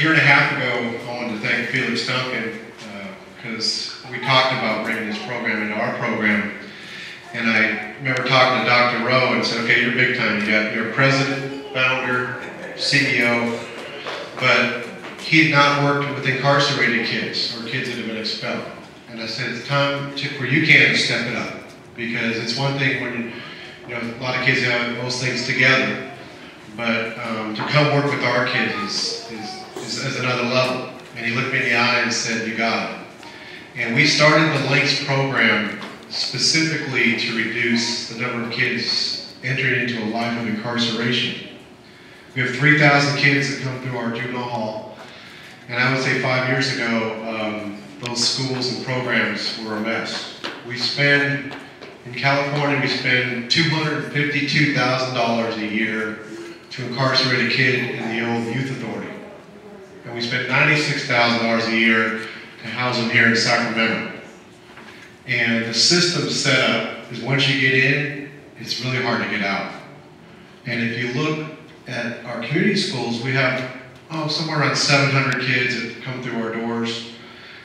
year and a half ago, I wanted to thank Felix Duncan because we talked about bringing this program into our program. And I remember talking to Dr. Rowe and said, okay, you're big time. You're president, founder, CEO, but he had not worked with incarcerated kids or kids that have been expelled. And I said, it's time where you can step it up, because it's one thing when a lot of kids have most things together, but to come work with our kids is another level. And he looked me in the eye and said, you got it. And we started the Links program specifically to reduce the number of kids entering into a life of incarceration. We have 3,000 kids that come through our juvenile hall, and I would say 5 years ago, those schools and programs were a mess. In California, we spend $252,000 a year to incarcerate a kid in the old youth authority. And we spend $96,000 a year to house them here in Sacramento. And the system set up is once you get in, it's really hard to get out. And if you look at our community schools, we have somewhere around 700 kids that come through our doors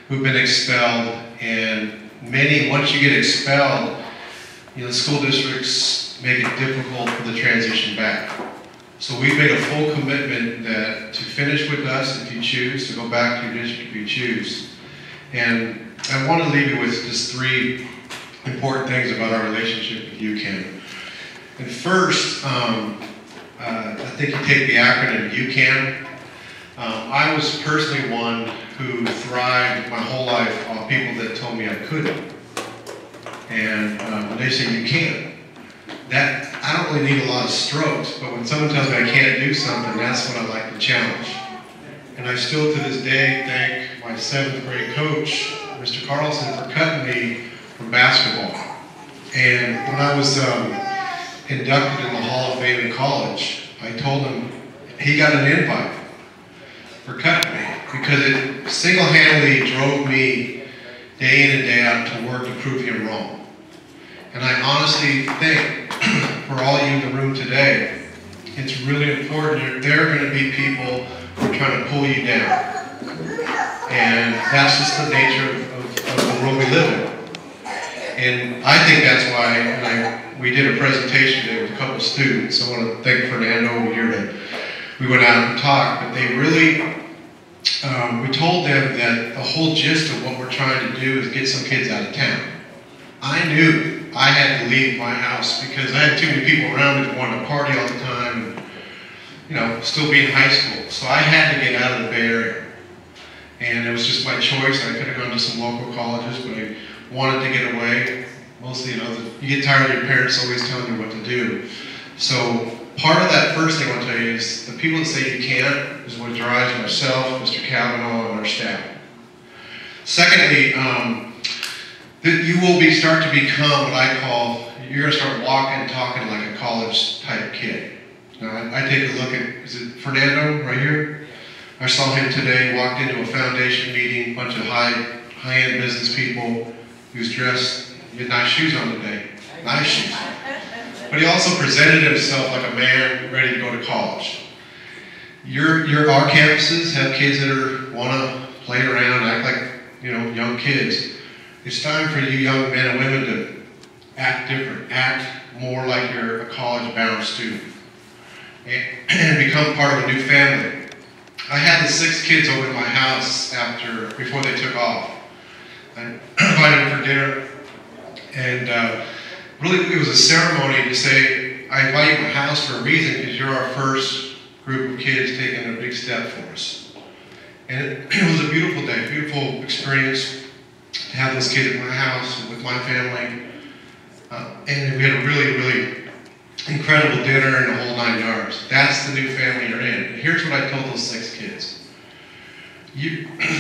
who've been expelled. And many, once you get expelled, the school districts make it difficult for the transition back. So we've made a full commitment that to finish with us if you choose, to go back to your district if you choose. And I want to leave you with just 3 important things about our relationship with UCAN. And first, I think you take the acronym UCAN. I was personally one who thrived my whole life on people that told me I couldn't. And when they say you can't, I don't really need a lot of strokes, but when someone tells me I can't do something, that's when I like to challenge. And I still to this day thank my 7th grade coach, Mr. Carlson, for cutting me from basketball. And when I was inducted in the Hall of Fame in college, I told him he got an invite for cutting me because it single-handedly drove me day in and day out to work to prove him wrong. And I honestly think for all you in the room today, it's really important. There are going to be people who are trying to pull you down. And that's just the nature of the world we live in. And I think that's why we did a presentation today with a couple of students. I want to thank Fernando over here that we went out and talked, but they really, we told them that the whole gist of what we're trying to do is get some kids out of town. I knew I had to leave my house because I had too many people around me that wanted to party all the time and, still be in high school. So I had to get out of the Bay Area. And it was just my choice. I could have gone to some local colleges, but I wanted to get away. Mostly, you get tired of your parents always telling you what to do. So part of that first thing I want to tell you is the people that say you can't is what drives myself, Mr. Kavanaugh, and our staff. Secondly, that you will start to become what I call, you're going to start walking and talking like a college type kid. Now, I take a look at, is it Fernando right here? I saw him today, walked into a foundation meeting, a bunch of high-end business people. He was dressed, he had nice shoes on today, nice shoes. But he also presented himself like a man ready to go to college. Our campuses have kids that want to play around, act like young kids. It's time for you young men and women to act different, act more like you're a college-bound student, and become part of a new family. I had the 6 kids over at my house before they took off. I invited them for dinner, and really it was a ceremony to say, I invite you to my house for a reason because you're our first group of kids taking a big step for us. And it was a beautiful day, beautiful experience to have those kids at my house and with my family. And we had a really, really incredible dinner and the whole 9 yards. That's the new family you're in. And here's what I told those 6 kids.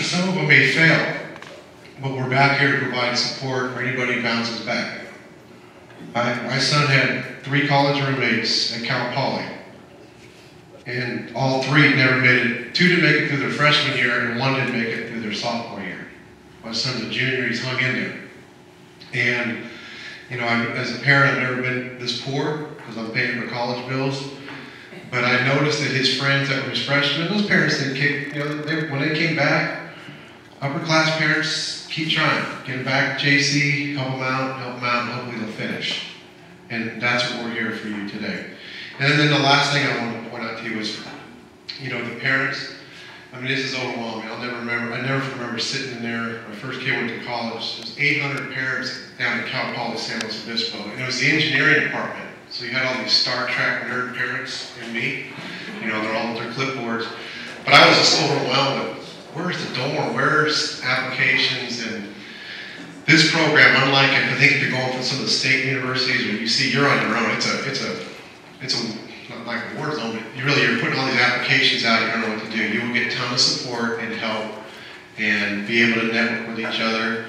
Some of them may fail, but we're back here to provide support for anybody who bounces back. My son had 3 college roommates at Cal Poly. And all 3 never made it. 2 didn't make it through their freshman year, and 1 didn't make it through their sophomore year. My son's a junior, he's hung in there. And, as a parent, I've never been this poor because I'm paying for college bills. But I noticed that his friends that were his freshmen, those parents didn't kick, when they came back, upper class parents keep trying. Get them back to JC, help them out, and hopefully they'll finish. And that's what we're here for you today. And then the last thing I wanted to point out to you is, the parents, this is overwhelming. I never remember sitting in there. My first kid went to college. There was 800 parents down in Cal Poly San Luis Obispo. And it was the engineering department. So you had all these Star Trek nerd parents and me. They're all with their clipboards. But I was just overwhelmed with, where's the dorm? Where's applications? And this program, unlike I think if you're going from some of the state universities where you see you're on your own, it's a not like a war zone, but you're putting all these applications out, you don't know what to do. You will get a ton of support and help and be able to network with each other.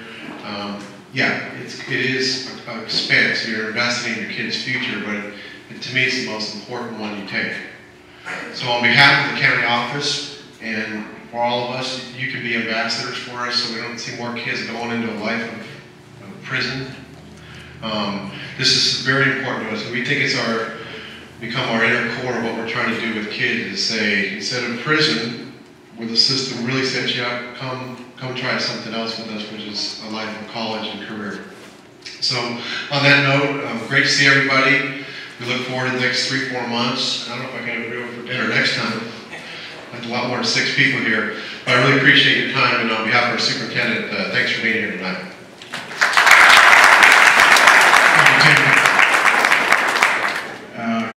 It is an expense. You're investing in your kid's future, but to me it's the most important one you take. So on behalf of the county office and for all of us, you can be ambassadors for us so we don't see more kids going into a life of prison. This is very important to us, and we think it's become our inner core of what we're trying to do with kids, is say, instead of prison, where the system really sets you up, come try something else with us, which is a life of college and career. So on that note, great to see everybody. We look forward to the next 3-4 months. I don't know if I can do it for dinner next time. There's a lot more than 6 people here. But I really appreciate your time, and on behalf of our superintendent, thanks for being here tonight.